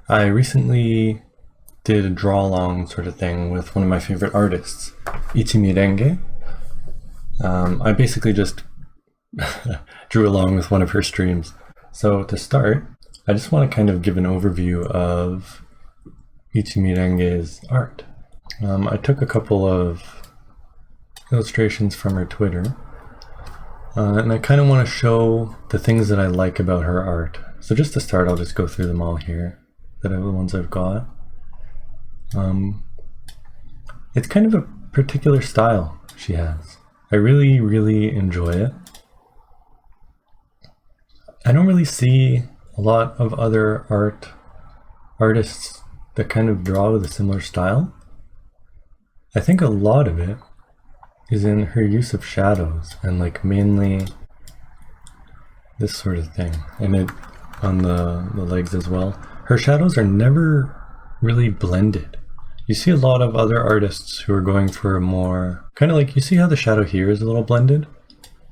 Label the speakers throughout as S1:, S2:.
S1: I recently did a draw-along sort of thing with one of my favorite artists, Ichimi Renge. I basically just drew along with one of her streams. So to start, I just want to kind of give an overview of Ichimi Renge's art. I took a couple of illustrations from her Twitter, and I kind of want to show the things that I like about her art. So just to start, I'll just go through them all here, the ones I've got. It's kind of a particular style she has. I really enjoy it. I don't really see a lot of other artists that kind of draw with a similar style. I think a lot of it is in her use of shadows and like mainly this sort of thing, and it on the legs as well. Her shadows are never really blended. You see a lot of other artists who are going for a more kind of like, you see how the shadow here is a little blended,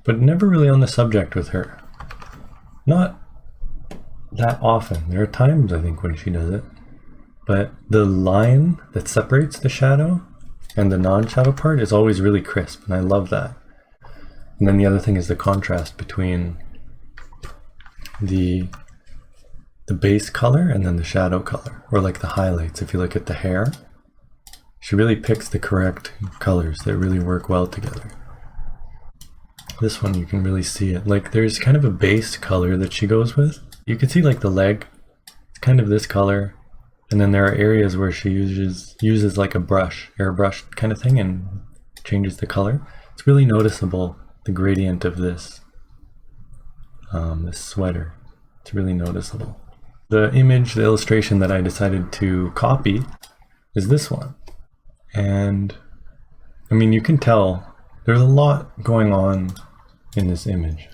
S1: but never really on the subject with her. Not that often. There are times I think when she does it, but the line that separates the shadow and the non-shadow part is always really crisp, and I love that. And then the other thing is the contrast between the base color and then the shadow color, or like the highlights. If you look at the hair, she really picks the correct colors that really work well together. This one, you can really see it. Like there's kind of a base color that she goes with. You can see like the leg, it's kind of this color. And then there are areas where she uses like a airbrush kind of thing, and changes the color. It's really noticeable, the gradient of this sweater. It's really noticeable. The illustration that I decided to copy is this one. And I mean, you can tell there's a lot going on in this image.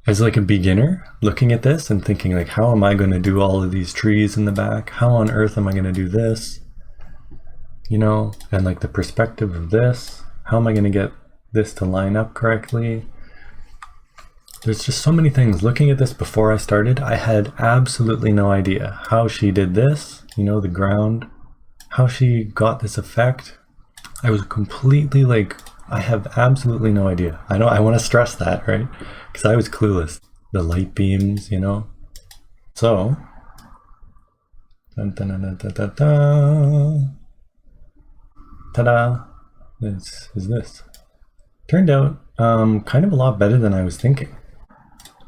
S1: As like a beginner looking at this and thinking like, how am I going to do all of these trees in the back? How on earth am I going to do this? You know, and like the perspective of this, how am I going to get this to line up correctly? There's just so many things. Looking at this before I started, I had absolutely no idea how she did this, you know, the ground, how she got this effect. I was completely like, I have absolutely no idea. I want to stress that, right? Because I was clueless. The light beams, you know. So, ta-da! This is this. Turned out kind of a lot better than I was thinking.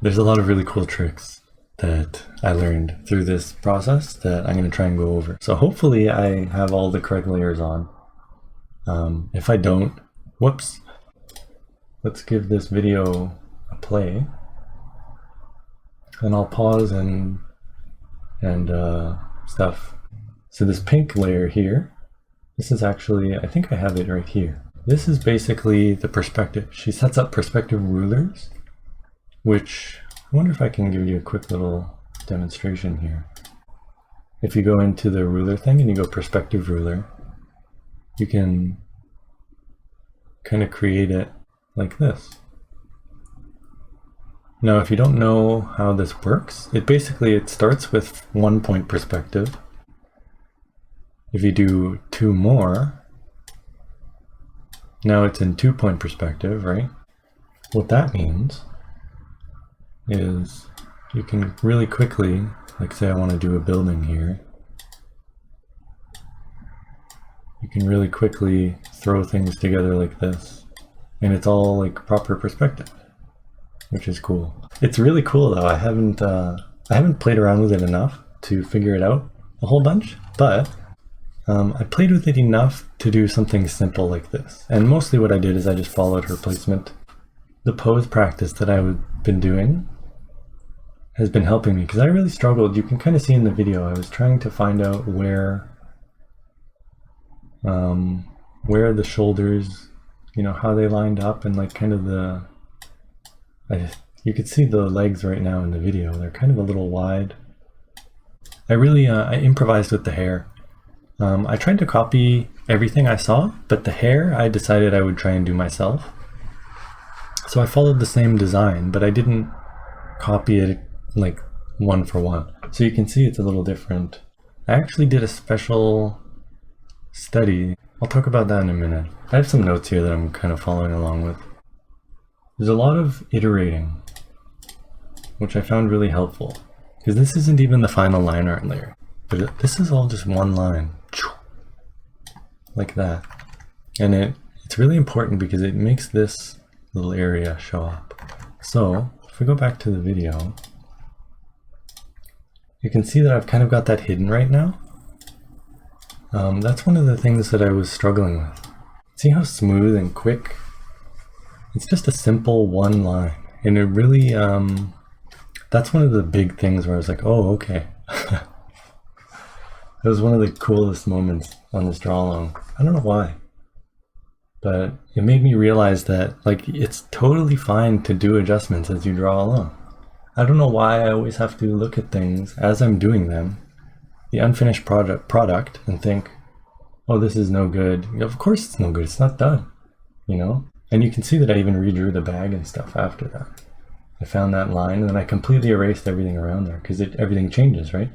S1: There's a lot of really cool tricks that I learned through this process that I'm going to try and go over. So hopefully I have all the correct layers on. If I don't, whoops. Let's give this video a play. And I'll pause and stuff. So this pink layer here, this is actually, I think I have it right here. This is basically the perspective. She sets up perspective rulers, which I wonder if I can give you a quick little demonstration here. If you go into the ruler thing and you go perspective ruler, you can kind of create it like this. Now, if you don't know how this works, it starts with 1 point perspective. If you do 2 more, now it's in 2 point perspective, right? What that means is you can really quickly, like say I want to do a building here, you can really quickly throw things together like this, and it's all like proper perspective, which is cool. It's really cool though. I haven't played around with it enough to figure it out a whole bunch, but I played with it enough to do something simple like this. And mostly what I did is I just followed her placement. The pose practice that I've been doing has been helping me, because I really struggled. You can kind of see in the video, I was trying to find out where the shoulders, you know, how they lined up, and like kind of you could see the legs right now in the video. They're kind of a little wide. I improvised with the hair. I tried to copy everything I saw, but the hair I decided I would try and do myself. So I followed the same design, but I didn't copy it like one for one. So you can see it's a little different. I actually did a special study. I'll talk about that in a minute. I have some notes here that I'm kind of following along with. There's a lot of iterating, which I found really helpful, because this isn't even the final line art layer, but this is all just one line, like that. And it's really important because it makes this little area show up. So if we go back to the video, you can see that I've kind of got that hidden right now. That's one of the things that I was struggling with. See how smooth and quick? It's just a simple one line. And it really, that's one of the big things where I was like, oh, okay. It was one of the coolest moments on this draw along. I don't know why, but it made me realize that like it's totally fine to do adjustments as you draw along. I don't know why I always have to look at things as I'm doing them, the unfinished product, and think, oh, this is no good. Of course it's no good. It's not done, you know? And you can see that I even redrew the bag and stuff after that. I found that line and then I completely erased everything around there because everything changes, right?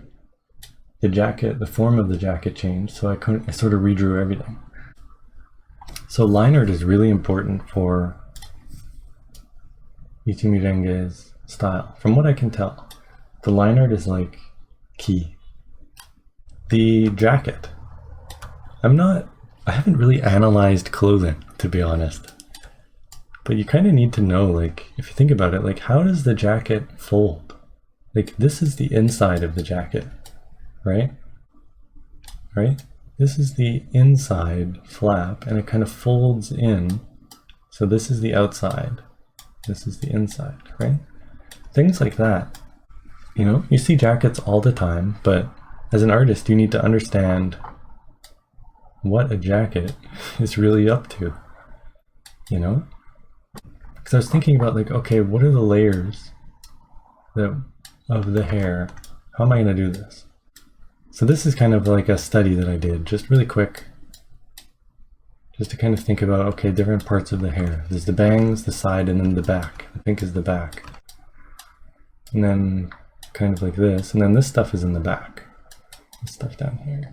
S1: The jacket, the form of the jacket changed, so I sort of redrew everything. So line art is really important for Ichimi Renge's style. From what I can tell, the line art is like key. The jacket. I haven't really analyzed clothing, to be honest. But you kind of need to know, like, if you think about it, like, how does the jacket fold? Like, this is the inside of the jacket, right? Right? This is the inside flap, and it kind of folds in. So this is the outside. This is the inside, right? Things like that. You know, you see jackets all the time, but as an artist, you need to understand what a jacket is really up to, you know? Because I was thinking about like, okay, what are the layers of the hair? How am I going to do this? So this is kind of like a study that I did, just really quick, just to kind of think about, okay, different parts of the hair. There's the bangs, the side, and then the back. I think is the back. And then kind of like this, and then this stuff is in the back. This stuff down here.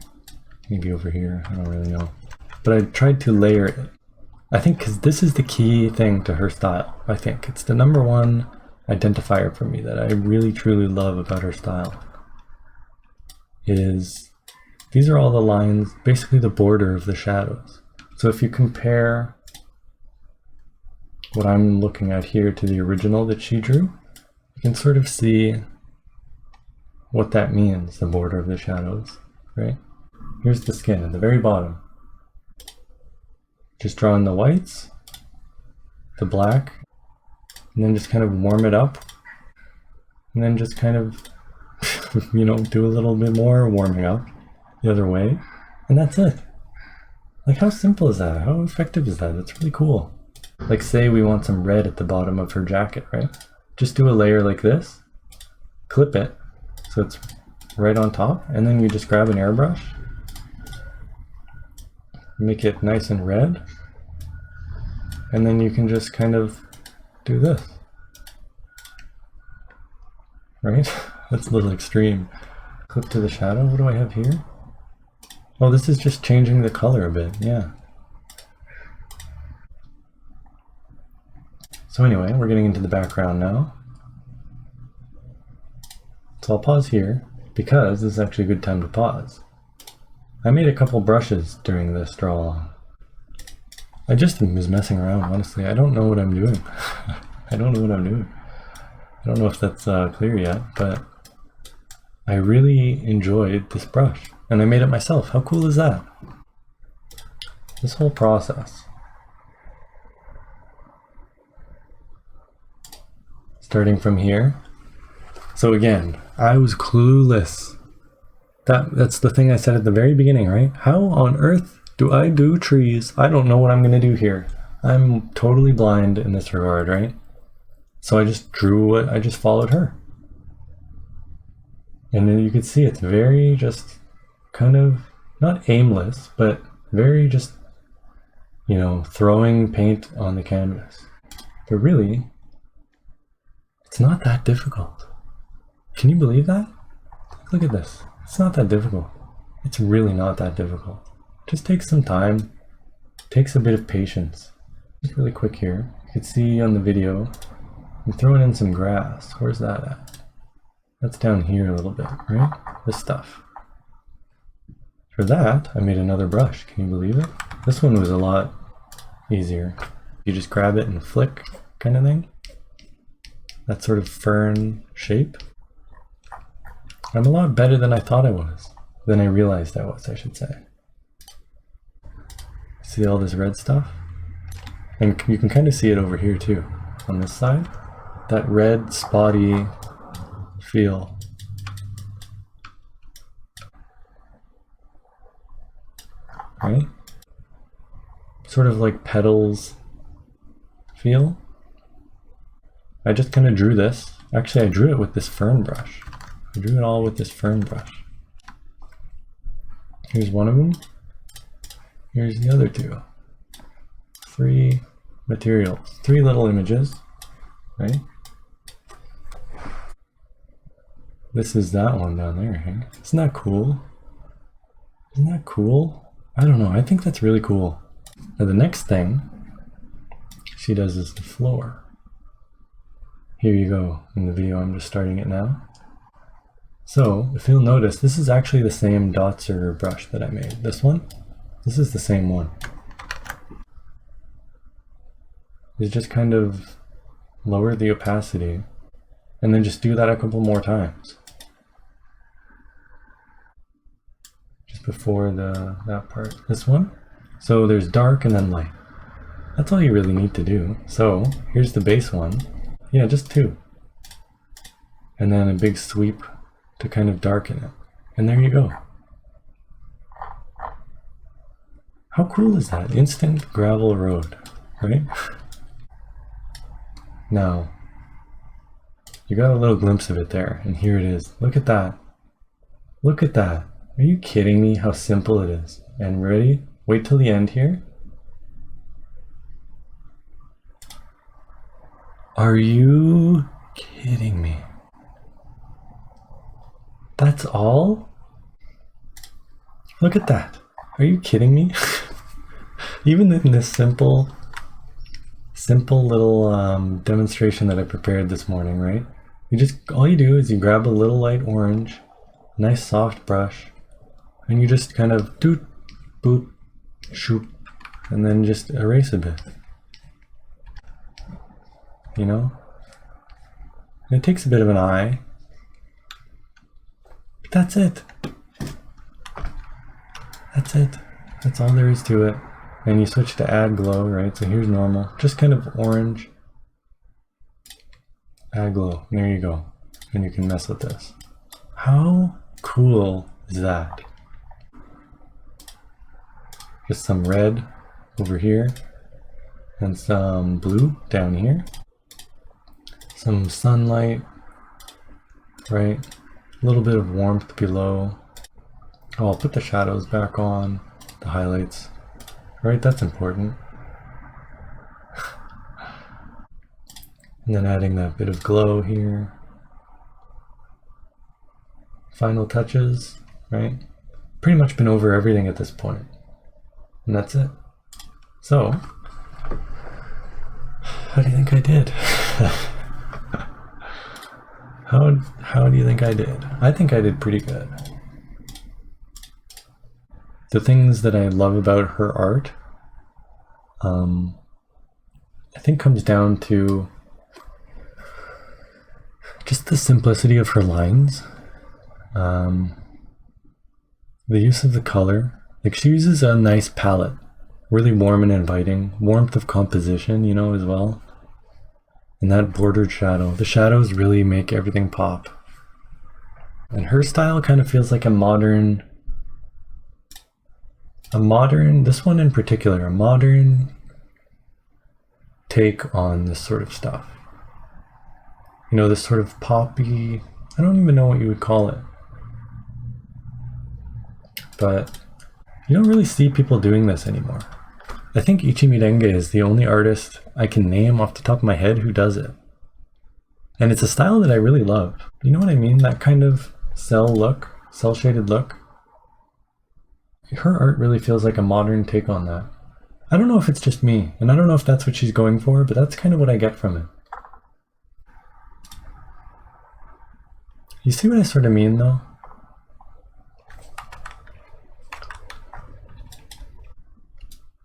S1: Maybe over here, I don't really know. But I tried to layer it. I think because this is the key thing to her style. I think it's the #1 identifier for me that I really truly love about her style. Is these are all the lines, basically the border of the shadows. So if you compare what I'm looking at here to the original that she drew, you can sort of see what that means, the border of the shadows, right? Here's the skin at the very bottom. Just draw in the whites, the black, and then just kind of warm it up. And then just kind of, you know, do a little bit more warming up the other way. And that's it. Like, how simple is that? How effective is that? That's really cool. Like, say we want some red at the bottom of her jacket, right? Just do a layer like this, clip it, so it's right on top, and then you just grab an airbrush, make it nice and red, and then you can just kind of do this, right? That's a little extreme. Clip to the shadow. What do I have here? Oh, this is just changing the color a bit, yeah. So anyway, we're getting into the background now. So I'll pause here because this is actually a good time to pause. I made a couple brushes during this draw along. I just was messing around, honestly. I don't know what I'm doing. I don't know what I'm doing. I don't know if that's clear yet, but I really enjoyed this brush and I made it myself. How cool is that? This whole process. Starting from here. So again, I was clueless. That's the thing I said at the very beginning, right? How on earth do I do trees? I don't know what I'm gonna do here. I'm totally blind in this regard, right? So I just drew it, I just followed her. And then you can see it's very just kind of, not aimless, but very just, you know, throwing paint on the canvas. But really, it's not that difficult. Can you believe that? Look at this. It's not that difficult. It's really not that difficult. Just takes some time. Takes a bit of patience. Just really quick here. You can see on the video, I'm throwing in some grass. Where's that at? That's down here a little bit, right? This stuff. For that, I made another brush. Can you believe it? This one was a lot easier. You just grab it and flick kind of thing. That sort of fern shape. I'm a lot better than I thought I was. Than I realized I was, I should say. See all this red stuff? And you can kind of see it over here too, on this side. That red spotty feel. Right? Sort of like petals feel. I just kind of drew this. Actually, I drew it with this fern brush. I drew it all with this fern brush. Here's one of them. Here's the other two. 3 materials. 3 little images, right? This is that one down there, hey? Isn't that cool? Isn't that cool? I don't know, I think that's really cool. Now the next thing she does is the floor. Here you go in the video, I'm just starting it now. So, if you'll notice, this is actually the same Dotzer brush that I made. This one, this is the same one. You just kind of lower the opacity and then just do that a couple more times. Just before that part, this one. So there's dark and then light. That's all you really need to do. So here's the base one. Yeah, just 2. And then a big sweep to kind of darken it. And there you go. How cool is that? Instant gravel road, right? Now, you got a little glimpse of it there, and here it is. Look at that. Look at that. Are you kidding me how simple it is? And ready? Wait till the end here. Are you kidding me? That's all? Look at that. Are you kidding me? Even in this simple little demonstration that I prepared this morning, right? All you do is you grab a little light orange, nice soft brush, and you just kind of doot, boop, shoop, and then just erase a bit. You know? And it takes a bit of an eye. But that's it. That's it. That's all there is to it. And you switch to add glow, right? So here's normal. Just kind of orange. Add glow. There you go. And you can mess with this. How cool is that? Just some red over here. And some blue down here. Some sunlight. Right? A little bit of warmth below. Oh, I'll put the shadows back on. The highlights. Right, that's important. And then adding that bit of glow here. Final touches, right? Pretty much been over everything at this point. And that's it. So, how do you think I did? How do you think I did? I think I did pretty good. The things that I love about her art, I think comes down to just the simplicity of her lines. The use of the color. Like, she uses a nice palette, really warm and inviting, warmth of composition, you know, as well. And that bordered shadow. The shadows really make everything pop. And her style kind of feels like a modern, this one in particular, a modern take on this sort of stuff. You know, this sort of poppy, I don't even know what you would call it. But you don't really see people doing this anymore. I think Ichimi Renge is the only artist I can name off the top of my head who does it. And it's a style that I really love. You know what I mean? That kind of cel-shaded look. Her art really feels like a modern take on that. I don't know if it's just me, and I don't know if that's what she's going for, but that's kind of what I get from it. You see what I sort of mean, though?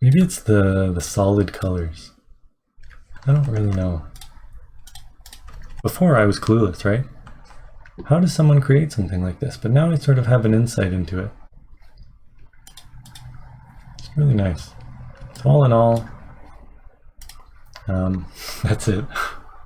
S1: Maybe it's the solid colors. I don't really know. Before I was clueless, right? How does someone create something like this? But now I sort of have an insight into it. It's really nice. So all in all, that's it.